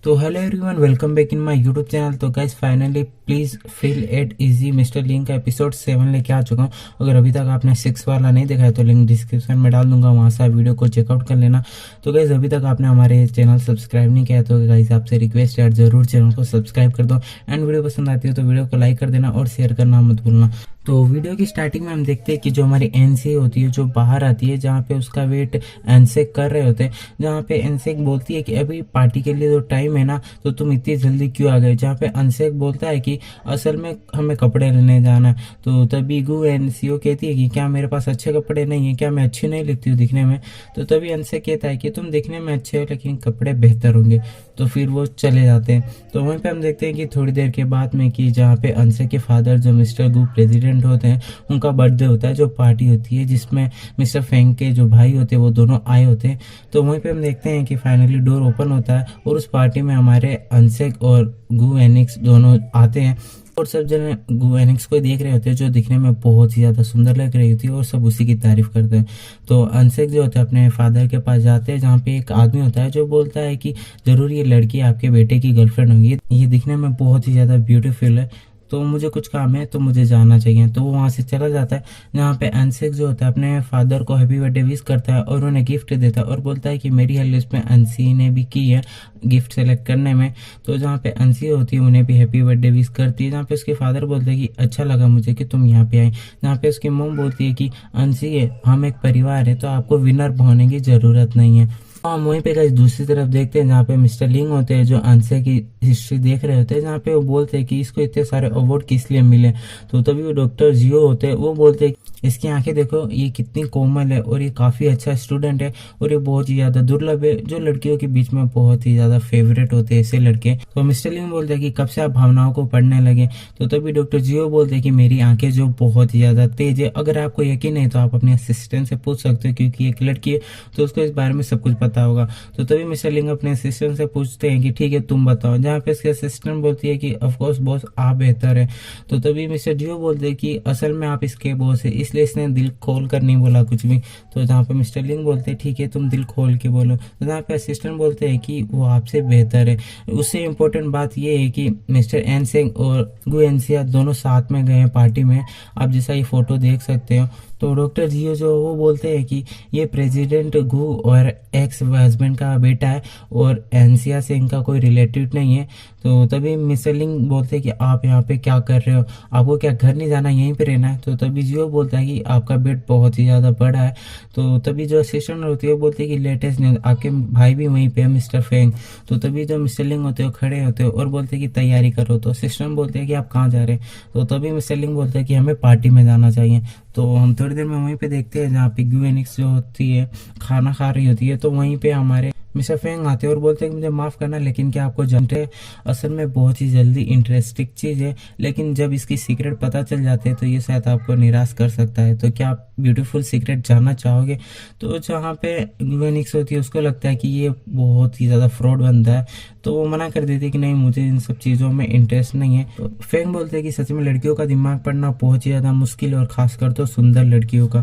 तो hello everyone, welcome back in my YouTube channel. तो guys finally please feel at easy mister Ling का episode 7 लेके आ चुका हूँ। अगर अभी तक आपने 6 वाला नहीं देखा है तो लिंक डिस्क्रिप्शन में डाल दूंगा, वहाँ से आप वीडियो को चेकआउट कर लेना। तो गाइस अभी तक आपने हमारे चैनल सब्सक्राइब नहीं किया है तो गाइस आपसे रिक्वेस्ट है ज़रूर चैनल को सब्सक्राइब कर दो। एंड वीडियो पसंद आती है तो वीडियो को लाइक कर देना और शेयर करना मत भूलना। तो वीडियो की स्टार्टिंग में हम देखते हैं कि जो हमारी एनसी होती है जो बाहर आती है, जहाँ पे उसका वेट एनसेक कर रहे होते हैं, जहाँ पे एनसेक बोलती है कि अभी पार्टी के लिए तो टाइम है ना, तो तुम इतनी जल्दी क्यों आ गए। जहाँ पे अनसेक बोलता है कि असल में हमें कपड़े लेने जाना है। तो तभी गु एनसीओ कहती है कि क्या मेरे पास अच्छे कपड़े नहीं है, क्या मैं अच्छी नहीं लगती हूँ दिखने में। तो तभी अनसेक कहता है कि तुम दिखने में अच्छे हो लेकिन कपड़े बेहतर होंगे। तो फिर वो चले जाते हैं। तो वहीं पे हम देखते हैं कि थोड़ी देर के बाद में कि जहाँ पे अनसेक के फादर जो मिस्टर गु प्रेसिडेंट होते हैं, उनका बर्थडे होता है, जो पार्टी होती है जिसमें मिस्टर फेंग के जो भाई होते हैं वो दोनों आए होते हैं। तो वहीं पे हम देखते हैं कि फाइनली डोर ओपन होता है और उस पार्टी में हमारे अनसेक और गु एनिक्स दोनों आते हैं और सब जने गु एनिक्स को देख रहे होते हैं, जो दिखने में बहुत ही ज़्यादा सुंदर लग रही होती है और सब उसी की तारीफ करते हैं। तो अनसेक जो होते हैं अपने फादर के पास जाते हैं, जहाँ पे एक आदमी होता है जो बोलता है कि ज़रूर ये लड़की आपके बेटे की गर्लफ्रेंड होगी, ये दिखने में बहुत ही ज़्यादा ब्यूटीफुल है, तो मुझे कुछ काम है तो मुझे जाना चाहिए। तो वो वहाँ से चला जाता है, जहाँ पे अनसेक जो होता है अपने फादर को हैप्पी बर्थडे विश करता है और उन्हें गिफ्ट देता है और बोलता है कि मेरी हेल्प इसमें अंसी ने भी की है गिफ्ट सेलेक्ट करने में। तो जहाँ पे अंसी होती है उन्हें भी हैप्पी बर्थडे विश करती है, जहाँ पे उसके फादर बोलते हैं कि अच्छा लगा मुझे कि तुम यहाँ पे आए। जहाँ पे उसकी मॉम बोलती है कि अंसी है, हम एक परिवार है तो आपको विनर होने की ज़रूरत नहीं है। हम वहीं पे गाइस दूसरी तरफ देखते हैं, जहाँ पे मिस्टर लिंग होते हैं जो अनसे की हिस्ट्री देख रहे होते हैं, जहाँ पे वो बोलते हैं कि इसको इतने सारे अवार्ड किस लिए मिले। तो तभी वो डॉक्टर जियो होते हैं, वो बोलते हैं इसकी आंखें देखो, ये कितनी कोमल है और ये काफ़ी अच्छा स्टूडेंट है और ये बहुत ही ज़्यादा दुर्लभ है, जो लड़कियों के बीच में बहुत ही ज़्यादा फेवरेट होते हैं ऐसे लड़के। तो मिस्टर लिंग बोलते हैं कि कब से आप भावनाओं को पढ़ने लगे। तो तभी डॉक्टर जियो बोलते हैं कि मेरी आंखें जो बहुत ही ज़्यादा तेज है, अगर आपको यकीन नहीं तो आप अपने असिस्टेंट से पूछ सकते हो, क्योंकि एक लड़की है तो उसको इस बारे में सब कुछ पता होगा। तो तभी मिस्टर लिंग अपने असिस्टेंट से पूछते हैं कि ठीक है तुम बताओ, जहाँ पे इसके असिस्टेंट बोलती है कि ऑफ कोर्स बॉस आप बेहतर है। तो तभी मिस्टर जियो बोलते हैं कि असल में आप इसके बॉस है, इसलिए इसने दिल खोल कर नहीं बोला कुछ भी। तो जहाँ पे मिस्टर लिंग बोलते हैं ठीक है तुम दिल खोल के बोलो। तो जहाँ पे असिस्टेंट बोलते हैं कि वो आपसे बेहतर है। उससे इम्पोर्टेंट बात ये है कि मिस्टर एनसेंग और गु एनसिया दोनों साथ में गए हैं पार्टी में, आप जैसा ये फोटो देख सकते हो। तो डॉक्टर जियो जो वो बोलते हैं कि ये प्रेसिडेंट गु और एक्स हस्बैंड का बेटा है और एनसिया से इनका कोई रिलेटिव नहीं है। तो तभी मिस्टर लिंग बोलते हैं कि आप यहाँ पे क्या कर रहे हो, आपको क्या घर नहीं जाना, यहीं पे रहना है। तो तभी जियो बोलता है कि आपका बेड बहुत ही ज़्यादा बड़ा है। तो तभी जो असिस्टेंट होती है वो बोलती है कि लेटेस्ट न्यूज़, आपके भाई भी वहीं पे है मिस्टर फेंग। तो तभी जो मिस्टर लिंग होते हैं खड़े होते हैं और बोलते हैं कि तैयारी करो। तो असिस्टेंट बोलते हैं कि आप कहाँ जा रहे हैं। तो तभी मिस्टर लिंग बोलते हैं कि हमें पार्टी में जाना चाहिए। तो हम थोड़ी देर में वहीं पे देखते हैं, जहाँ पे गु एनिक्स जो होती है खाना खा रही होती है, तो वहीं पे हमारे मिस्टर फेंग आते हैं और बोलते हैं कि मुझे माफ़ करना लेकिन क्या आपको जानते हैं असल में बहुत ही जल्दी इंटरेस्टिंग चीज़ है, लेकिन जब इसकी सीक्रेट पता चल जाते हैं तो ये शायद आपको निराश कर सकता है। तो क्या आप ब्यूटीफुल सीक्रेट जानना चाहोगे। तो जहाँ पे गु एनिक्स होती है उसको लगता है कि ये बहुत ही ज़्यादा फ्रॉड बनता है, तो वो मना कर देती है कि नहीं मुझे इन सब चीज़ों में इंटरेस्ट नहीं है। तो फेंग बोलते हैं कि सच में लड़कियों का दिमाग पढ़ना बहुत ही ज़्यादा मुश्किल है और ख़ासकर तो सुंदर लड़कियों का।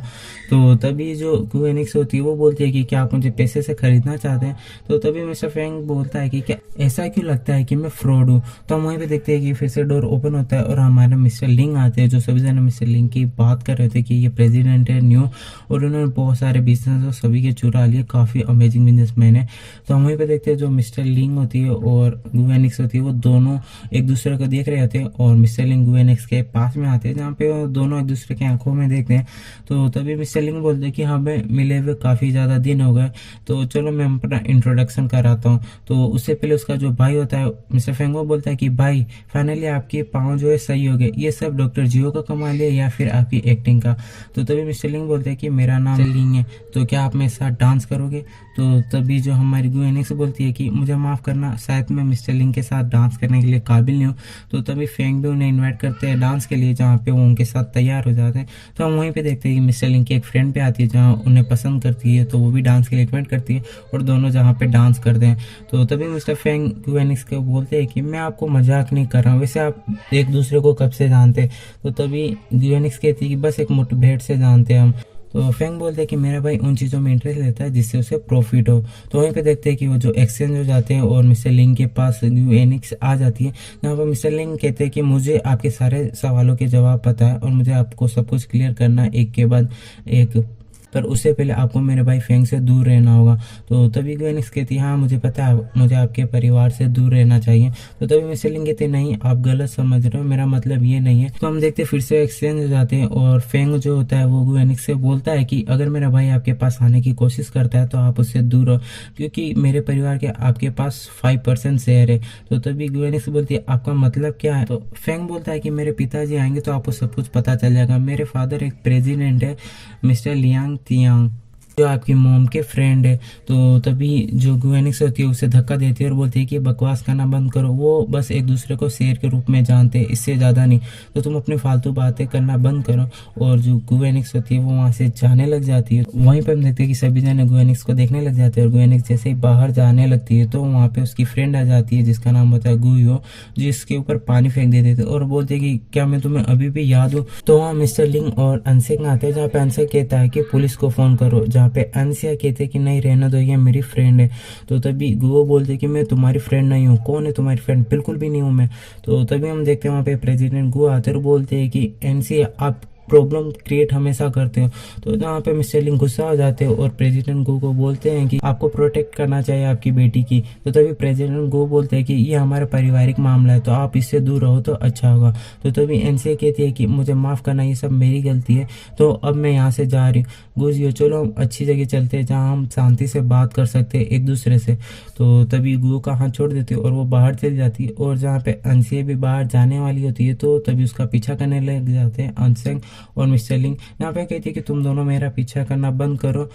तो तभी जो गु एनिक्स होती है वो बोलती है कि क्या आप मुझे पैसे से खरीदना चाहते हैं। तो तभी मिस्टर फेंग बोलता है कि क्या ऐसा क्यों लगता है कि मैं फ्रॉड हूँ। तो हम वहीं पे देखते हैं कि फिर से डोर ओपन होता है और हमारे मिस्टर लिंग आते हैं, जो सभी जने मिस्टर लिंग की बात कर रहे थे कि ये प्रेसिडेंट है न्यू और उन्होंने बहुत सारे बिजनेस और सभी के चुरा लिए, काफ़ी अमेजिंग बिजनेसमैन है। तो हम वहीं पे देखते हैं जो मिस्टर लिंग होती है और गु एनिक्स होती है वो दोनों एक दूसरे को देख रहे होते हैं और मिस्टर लिंग गु एनिक्स के पास में आते हैं, जहाँ पे वो दोनों एक दूसरे की आंखों में देखते हैं। तो तभी मिस्टर लिंग बोलते हैं कि हमें मिले हुए काफ़ी ज़्यादा दिन हो गए, तो चलो मैं अपना इंट्रोडक्शन कराता हूँ। तो उससे पहले उसका जो भाई होता है मिस्टर फेंगो बोलता है कि भाई फाइनली आपके पाँव जो है सही हो गए, ये सब डॉक्टर जियो का कमाल है या फिर आपकी एक्टिंग का। तो तभी मिस्टर लिंग बोलते हैं कि मेरा नाम लिंग है, तो क्या आप मेरे साथ डांस करोगे। तो तभी जो हमारी गु एनिक्स बोलती है कि मुझे माफ़ करना, शायद मैं मिस्टर लिंग के साथ डांस करने के लिए काबिल नहीं हूँ। तो तभी फेंग भी उन्हें इन्वाइट करते हैं डांस के लिए, जहाँ पे वो उनके साथ तैयार हो जाते हैं। तो हम वहीं पे देखते हैं कि मिस्टर लिंग की एक फ्रेंड पे आती है जहाँ उन्हें पसंद करती है, तो वो भी डांस के लिए इन्वाइट करती है और दोनों जहाँ पे डांस करते हैं। तो तभी मिस्टर फेंग गु एनिक्स को बोलते हैं कि मैं आपको मजाक नहीं कर रहा हूँ, वैसे आप एक दूसरे को कब से जानते। तो तभी गु एनिक्स कहती है कि बस एक मुठभेड़ से जानते हैं हम। तो फेंग बोलते हैं कि मेरा भाई उन चीज़ों में इंटरेस्ट लेता है जिससे उसे प्रॉफिट हो। तो वहीं पे देखते हैं कि वो जो एक्सचेंज हो जाते हैं और मिस्टर लिंग के पास एनिक्स आ जाती है, जहाँ पर मिस्टर लिंग कहते हैं कि मुझे आपके सारे सवालों के जवाब पता है और मुझे आपको सब कुछ क्लियर करना है एक के बाद एक, पर उससे पहले आपको मेरे भाई फेंग से दूर रहना होगा। तो तभी ग्वेनिक्स कहती है हाँ मुझे पता है, मुझे आपके परिवार से दूर रहना चाहिए। तो तभी मिस्टर लिंग कहते नहीं आप गलत समझ रहे हो, मेरा मतलब ये नहीं है। तो हम देखते फिर से एक्सचेंज हो जाते हैं और फेंग जो होता है वो ग्वेनिक्स से बोलता है कि अगर मेरा भाई आपके पास आने की कोशिश करता है तो आप उससे दूर रहो, क्योंकि मेरे परिवार के आपके पास 5% शेयर है। तो तभी ग्वेनिक्स बोलती है आपका मतलब क्या है। तो फेंग बोलता है कि मेरे पिताजी आएंगे तो आपको सब कुछ पता चल जाएगा। मेरे फादर एक प्रेसिडेंट है, मिस्टर लियांग तियांग, जो आपकी मोम के फ्रेंड है। तो तभी जो ग्वेनिक्स होती है उसे धक्का देती है और बोलती है कि बकवास करना बंद करो, वो बस एक दूसरे को शेर के रूप में जानते हैं, इससे ज़्यादा नहीं। तो तुम अपनी फालतू बातें करना बंद करो। और जो ग्वेनिक्स होती है वो वहाँ से जाने लग जाती है। वहीं पर हम देखते हैं कि सभी जने ग्वेनिक्स को देखने लग जाते हैं और ग्वेनिक्स जैसे ही बाहर जाने लगती है तो वहाँ पे उसकी फ्रेंड आ जाती है जिसका नाम होता है गुयो, जिसके ऊपर पानी फेंक देते थे और बोलते हैं कि क्या मैं तुम्हें अभी भी याद हूँ। तो वहाँ मिस्टर लिंग और अनसेक आते हैं जहाँ पे अनसेक कहता है कि पुलिस को फोन करो, जहाँ पे अनसिया कहते कि नहीं रहने दो, ये मेरी फ्रेंड है। तो तभी गुओ बोलते कि मैं तुम्हारी फ्रेंड नहीं हूँ। कौन है तुम्हारी फ्रेंड? बिल्कुल भी नहीं हूँ मैं। तो तभी हम देखते हैं वहाँ पे प्रेसिडेंट गुओ आते और बोलते हैं कि एनसिया आप प्रॉब्लम क्रिएट हमेशा करते हो। तो जहाँ पे मिस्टर लिंग गुस्सा हो जाते हो और प्रेसिडेंट गो को बोलते हैं कि आपको प्रोटेक्ट करना चाहिए आपकी बेटी की। तो तभी प्रेसिडेंट गो बोलते हैं कि ये हमारा पारिवारिक मामला है तो आप इससे दूर रहो तो अच्छा होगा। तो तभी एनसीए कहती है कि मुझे माफ़ करना, ये सब मेरी गलती है, तो अब मैं यहाँ से जा रही हूँ। गुजियो चलो हम अच्छी जगह चलते हैं जहाँ हम शांति से बात कर सकते हैं एक दूसरे से। तो तभी गो का हाथ छोड़ देते और वो बाहर चली जाती है और जहाँ पे अनसिया भी बाहर जाने वाली होती है तो तभी उसका पीछा करने लग जाते हैं अनसेंग और मिस्टर लिंग। यहाँ पे कहती है कि तुम दोनों मेरा पीछा करना बंद करो,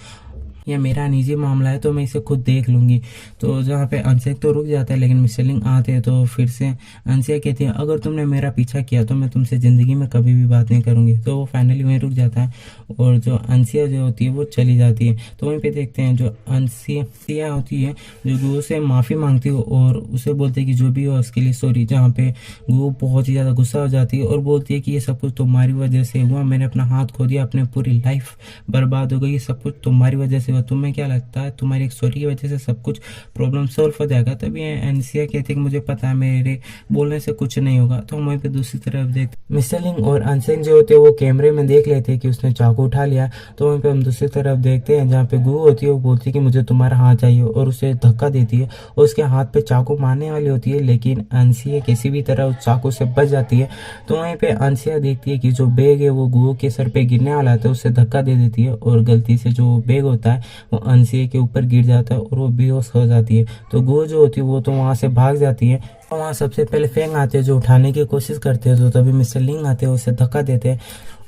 यह मेरा निजी मामला है तो मैं इसे खुद देख लूँगी। तो जहाँ पे अनसेक तो रुक जाता है लेकिन मिस्टर लिंग आते हैं तो फिर से अनसिया कहती है अगर तुमने मेरा पीछा किया तो मैं तुमसे ज़िंदगी में कभी भी बात नहीं करूँगी। तो वो फाइनली वहीं रुक जाता है और जो अनसिया जो होती है वो चली जाती है। तो वहीं पे देखते हैं जो अनसिया होती है जो गुओ से माफ़ी मांगती है और उसे बोलती है कि जो भी हो उसके लिए सॉरी। जहाँ पे गुओ बहुत ही ज़्यादा गुस्सा हो जाती है और बोलती है कि ये सब कुछ तुम्हारी वजह से हुआ, मैंने अपना हाथ खो दिया, अपनी पूरी लाइफ बर्बाद हो गई, ये सब कुछ तुम्हारी वजह से। तुम्हें क्या लगता है तुम्हारी एक सॉरी की वजह से सब कुछ प्रॉब्लम सॉल्व हो जाएगा? तभी एनसिया कहती है कि मुझे पता है मेरे बोलने से कुछ नहीं होगा। तो हम वहीं पे दूसरी तरफ देखते मिस्टर लिंग और अनसेंग जो होते हैं वो कैमरे में देख लेते हैं कि उसने चाकू उठा लिया। तो वहीं पे हम दूसरी तरफ देखते हैं जहाँ पे गु होती है वो बोलती है कि मुझे तुम्हारा हाथ चाहिए और उसे धक्का देती है और उसके हाथ पे चाकू मारने वाली होती है लेकिन अनसिया किसी भी तरह उस चाकू से बच जाती है। तो वहीं पे अनसिया देखती है कि जो बैग है वो गु के सर पे गिरने वाला था, उसे धक्का दे देती है और गलती से जो बैग होता है वो अनसिया के ऊपर गिर जाता है और वो बेहोश हो जाती है। तो गो जो होती है वो तो वहाँ से भाग जाती है। वहाँ सबसे पहले फेंग आते हैं जो उठाने की कोशिश करते हैं। तो तभी मिस्टर लिंग आते हैं, उसे धक्का देते हैं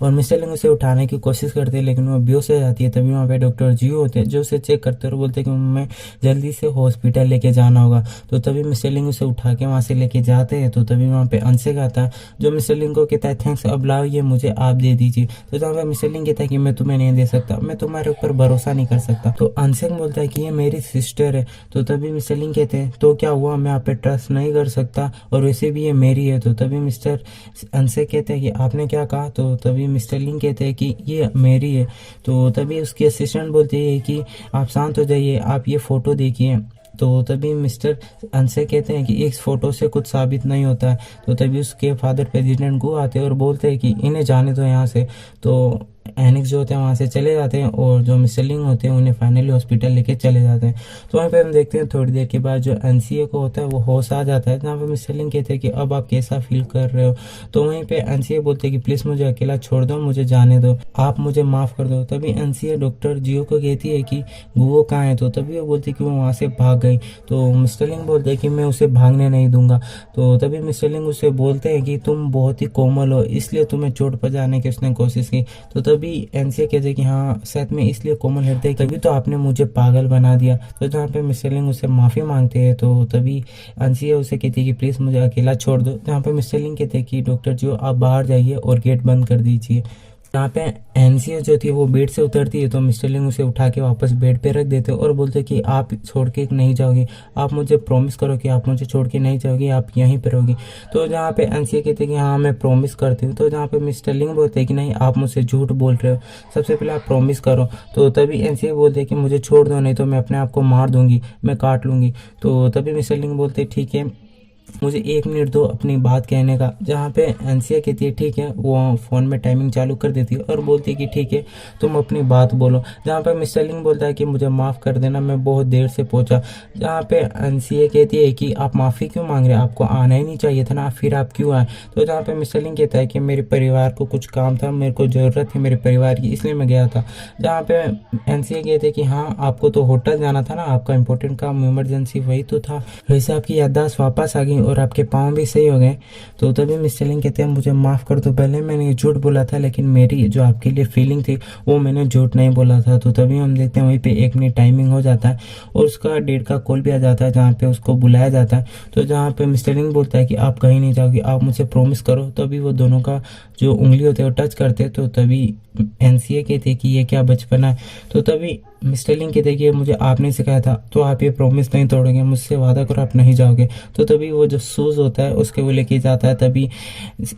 और मिस्टर लिंग उसे उठाने की कोशिश करते हैं लेकिन वो बेहोश हो जाती है। तभी वहाँ पे डॉक्टर जियो होते हैं जो उसे चेक करते हैं और बोलते हैं कि मैं जल्दी से हॉस्पिटल लेके जाना होगा। तो तभी मिस्टर लिंग उसे उठा के वहाँ से लेके जाते हैं। तो तभी वहाँ पे अनसेक आता है जो मिस्टर लिंग को कहता है थैंक्स, अब लाओ ये मुझे आप दे दीजिए। तो जहाँ पे मिस्टर लिंग कहता है कि मैं तुम्हें नहीं दे सकता, मैं तुम्हारे ऊपर भरोसा नहीं कर सकता। तो अनसेक बोलता है कि ये मेरी सिस्टर है। तो तभी मिस्टर लिंग कहते हैं तो क्या हुआ, मैं आप पे ट्रस्ट नहीं कर सकता और वैसे भी ये मेरी है। तो तभी मिस्टर अनसेक कहते हैं कि आपने क्या कहा? तो तभी मिस्टर लिंग कहते हैं कि ये मेरी है। तो तभी उसकी असिस्टेंट बोलती है कि आप शांत हो जाइए, आप ये फ़ोटो देखिए। तो तभी मिस्टर अनसे कहते हैं कि एक फ़ोटो से कुछ साबित नहीं होता है। तो तभी उसके फादर प्रेसिडेंट गो आते हैं और बोलते हैं कि इन्हें जाने दो यहाँ से। तो एनिक्स जो होते हैं वहाँ से चले जाते हैं और जो मिस्टर लिंग होते हैं उन्हें फाइनली हॉस्पिटल लेके चले जाते हैं। तो वहाँ पे हम देखते हैं थोड़ी देर के बाद जो एनसीए को होता है वो होश आ जाता है, जहाँ पे मिस्टर लिंग कहते हैं कि अब आप कैसा फील कर रहे हो। तो वहीं पे एनसीए बोलते हैं कि प्लीज़ मुझे अकेला छोड़ दो, मुझे जाने दो, आप मुझे माफ़ कर दो। तभी एनसीए डॉक्टर जियो को कहती है कि गुओ कहाँ है। तो तभी वो बोलती है कि वो वहाँ से भाग गई। तो मिस्टर लिंग बोलते हैं कि मैं उसे भागने नहीं दूंगा। तो तभी मिस्टर लिंग उसे बोलते हैं कि तुम बहुत ही कोमल हो, इसलिए तुम्हें चोट पहुंचाने की उसने कोशिश की। तो तभी एनसीए कहते हैं कि हाँ शायद मैं इसलिए कोमल हृदय, तभी तो आपने मुझे पागल बना दिया। तो जहाँ पे मिस्टर लिंग उससे माफ़ी मांगते हैं तो तभी एनसीए उसे कहती है कि प्लीज़ मुझे अकेला छोड़ दो। जहाँ पे मिस्टर लिंग कहते हैं कि डॉक्टर जी आप बाहर जाइए और गेट बंद कर दीजिए। यहाँ पे एनसीए जो थी वो बेड से उतरती है तो मिस्टर लिंग उसे उठा के वापस बेड पे रख देते और बोलते कि आप छोड़ के नहीं जाओगी, आप मुझे प्रॉमिस करो कि आप मुझे छोड़ के नहीं जाओगी, आप यहीं पर रहोगी। तो जहाँ पे एनसीए कहते हैं कि हाँ मैं प्रॉमिस करती हूँ। तो जहाँ पे मिस्टर लिंग बोलते हैं कि नहीं आप मुझसे झूठ बोल रहे हो, सबसे पहले आप प्रॉमिस करो। तो तभी एनसीए बोलते हैं कि मुझे छोड़ दो नहीं तो मैं अपने आप को मार दूंगी, मैं काट लूंगी। तो तभी मिस्टर लिंग बोलते हैं ठीक है मुझे 1 मिनट दो अपनी बात कहने का। जहाँ पे एनसीए कहती है ठीक है, वो फ़ोन में टाइमिंग चालू कर देती है और बोलती है कि ठीक है तुम अपनी बात बोलो। जहाँ पे मिस्टर लिंग बोलता है कि मुझे माफ़ कर देना, मैं बहुत देर से पहुंचा। जहाँ पे एनसीए कहती है कि आप माफ़ी क्यों मांग रहे हैं, आपको आना ही नहीं चाहिए था ना, फिर आप क्यों आए। तो जहाँ पे मिस्टर लिंग कहता है कि मेरे परिवार को कुछ काम था, मेरे को ज़रूरत थी मेरे परिवार की, इसलिए मैं गया था। जहाँ पे एनसीए कहते हैं कि हाँ आपको तो होटल जाना था ना, आपका इंपॉर्टेंट काम इमरजेंसी वही तो था, वैसे आपकी याददाश्त वापस आ गई और आपके पाँव भी सही हो गए। तो तभी मिस्टर लिंग कहते हैं मुझे माफ़ कर दो, पहले मैंने झूठ बोला था लेकिन मेरी जो आपके लिए फीलिंग थी वो मैंने झूठ नहीं बोला था। तो तभी हम देखते हैं वहीं पे 1 मिनट टाइमिंग हो जाता है और उसका डेट का कॉल भी आ जाता है जहाँ पे उसको बुलाया जाता है। तो जहाँ पे मिस्टर लिंग बोलता है कि आप कहीं नहीं जाओगे, आप मुझे प्रॉमिस करो। तभी वो दोनों का जो उंगली होते हैं वो टच करते। तो तभी एनसीए कहते कि ये क्या बचपना है। तो तभी मिस्टर लिंग कहते कि मुझे आपने सिखाया था, तो आप ये प्रॉमिस नहीं तोड़ोगे, मुझसे वादा करो आप नहीं जाओगे। तो तभी वो जो शूज़ होता है उसके वो लेके जाता है। तभी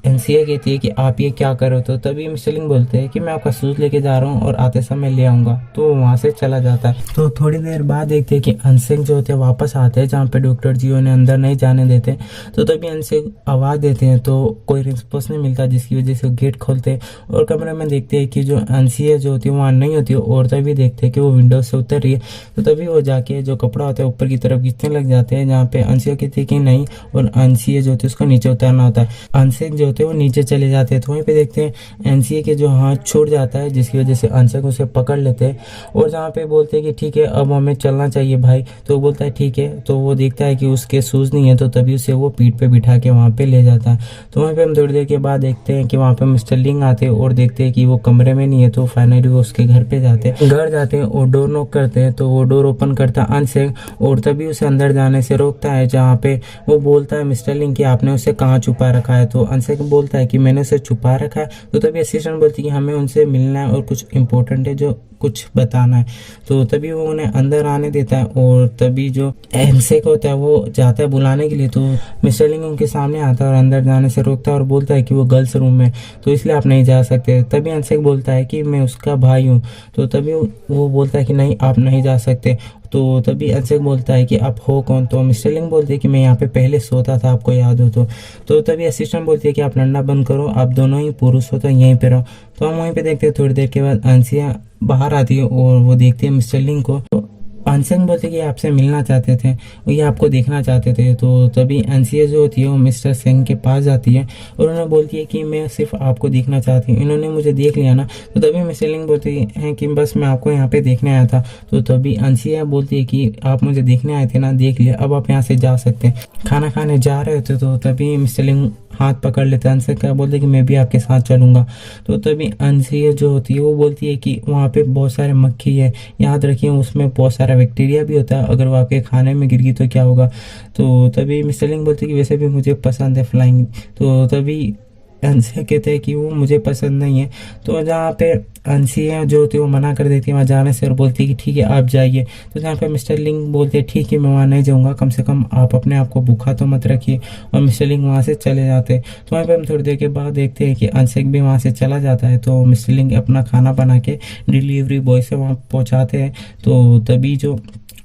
एनसीए कहती है कि आप ये क्या कर रहे हो। तो तभी मिस्टर लिंग बोलते हैं कि मैं आपका शूज़ लेके जा रहा हूँ और आते समय ले आऊँगा। तो वहाँ से चला जाता है। तो थोड़ी देर बाद देखते हैं कि अनसेक जो होते हैं वापस आते हैं जहाँ पे डॉक्टर जी उन्हें अंदर नहीं जाने देते। तो तभी अनसेक आवाज़ देते हैं तो कोई रिस्पॉन्स नहीं मिलता, जिसकी वजह से गेट खोलते हैं और कमरे में देखते हैं कि जो एनसीए जो होती है वहाँ नहीं होती और तभी देखते हैं कि वो विंडो से उतर रही है। तो तभी वो जाके जो कपड़ा होता है ऊपर की तरफ खींचने लग जाते हैं, जहाँ पे अंशिया कहती है कि नहीं और एनसीए जो होती है उसको नीचे उतारना होता है। अनसेक जो होते हैं वो नीचे चले जाते हैं। तो वहीं पे देखते हैं एनसीए के जो हाथ छूट जाता है, जिसकी वजह से अनसेक उसे पकड़ लेते हैं और जहाँ पे बोलते हैं कि ठीक है अब हमें चलना चाहिए भाई। तो वो बोलता है ठीक है। तो वो देखता है कि उसके शूज़ नहीं है, तो तभी उसे वो पीठ पे बिठा के वहाँ पे ले जाता है। तो वहीं पे हम थोड़ी देर के बाद देखते हैं कि वहाँ पे मिस्टर लिंग आते हैं और देखते हैं कि वो कमरे में नहीं है। तो फाइनली वो उसके घर पे जाते हैं, घर जाते हैं और डोर नॉक करते हैं। तो वो डोर ओपन करता है अनसेक और तभी उसे अंदर जाने से रोकता है, जहाँ पे वो बोलता है मिस्टर लिंग कि आपने उसे कहाँ छुपा रखा है। तो अनसेक बोलता है कि मैंने उसे छुपा रखा है। तो तभी असिस्टेंट बोलती है कि हमें उनसे मिलना है और कुछ इंपॉर्टेंट है जो कुछ बताना है। तो तभी वो उन्हें अंदर आने देता है और तभी जो अनसेक होता है वो जाता है बुलाने के लिए। तो मिस्टर लिंग उनके सामने आता है और अंदर जाने से रोकता है और बोलता है कि वो गर्ल्स रूम में, तो इसलिए आप नहीं जा सकते। तभी अनसेक बोलता है कि मैं उसका भाई हूँ। तो तभी वो बोलता है कि नहीं आप नहीं जा सकते। तो तभी अनसेक बोलता है कि आप हो कौन। तो मिस्टर लिंग बोलते हैं कि मैं यहाँ पे पहले सोता था, आपको याद हो तो तभी असिस्टेंट बोलती है कि आप लड़ना बंद करो, आप दोनों ही पुरुष हो तो यहीं पे रहो। तो हम वहीं पे देखते हैं थोड़ी देर के बाद अंशिया बाहर आती है और वो देखती है मिस्टर लिंग को। तो अनसेक बोलते कि आपसे मिलना चाहते थे, ये आपको देखना चाहते थे। तो तभी अंशिया जो होती है वो मिस्टर सिंह के पास जाती है और उन्हें बोलती है कि मैं सिर्फ आपको देखना चाहती हूँ, इन्होंने मुझे देख लिया ना। तो तभी मिस्टर लिंग बोलती है कि बस मैं आपको यहाँ पे देखने आया था। तो तभी अंशिया बोलती है कि आप मुझे देखने आए थे ना, देख लिया, अब आप यहाँ से जा सकते हैं। खाना खाने जा रहे थे तो तभी मिस्टर लिंग हाथ पकड़ लेते हैं अनसेक का, बोलते कि मैं भी आपके साथ चलूंगा। तो तभी अंशिया जो होती है वो बोलती है कि वहाँ पे बहुत सारे मक्खी है, याद रखिए उसमें बहुत सारा बैक्टीरिया भी होता है, अगर वो आपके खाने में गिर गई तो क्या होगा। तो तभी मिस्टर लिंग बोलते कि वैसे भी मुझे पसंद है फ्लाइंग। तो तभी अंशिया कहते हैं कि वो मुझे पसंद नहीं है। तो जहाँ पे अंशिया जो होती है वो मना कर देती है वहाँ जाने से और बोलती है कि ठीक है आप जाइए। तो जहाँ पे मिस्टर लिंग बोलते हैं ठीक है मैं वहाँ नहीं जाऊँगा, कम से कम आप अपने आप को भूखा तो मत रखिए। और मिस्टर लिंग वहाँ से चले जाते हैं। तो वहाँ पे हम थोड़ी देर के बाद देखते हैं कि अंशिक भी वहाँ से चला जाता है। तो मिस्टर लिंग अपना खाना बना के डिलीवरी बॉय से वहाँ पहुँचाते हैं। तो तभी जो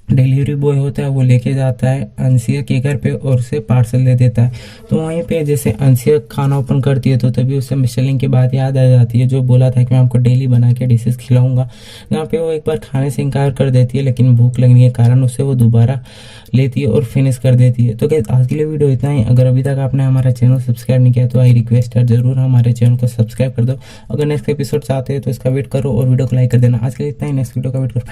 डिलीवरी बॉय होता है वो लेके जाता है अंशिया के घर पे और उसे पार्सल दे देता है। तो वहीं पे जैसे अंशिया खाना ओपन करती है तो तभी उसे मिस्टर लिंग की बात याद आ जाती है, जो बोला था कि मैं आपको डेली बना के डिशेस खिलाऊंगा। यहाँ पे वो एक बार खाने से इनकार कर देती है, लेकिन भूख लगने के कारण उसे वो दोबारा लेती है और फिनिश कर देती है। तो गाइस आज के लिए वीडियो इतना ही। अगर अभी तक आपने हमारा चैनल सब्सक्राइब नहीं किया तो आई रिक्वेस्ट है जरूर हमारे चैनल को सब्सक्राइब कर दो। अगर नेक्स्ट एपिसोड चाहते हैं तो इसका वेट करो और वीडियो को लाइक कर देना। आज के लिए इतना ही, नेक्स्ट वीडियो का वेट करो।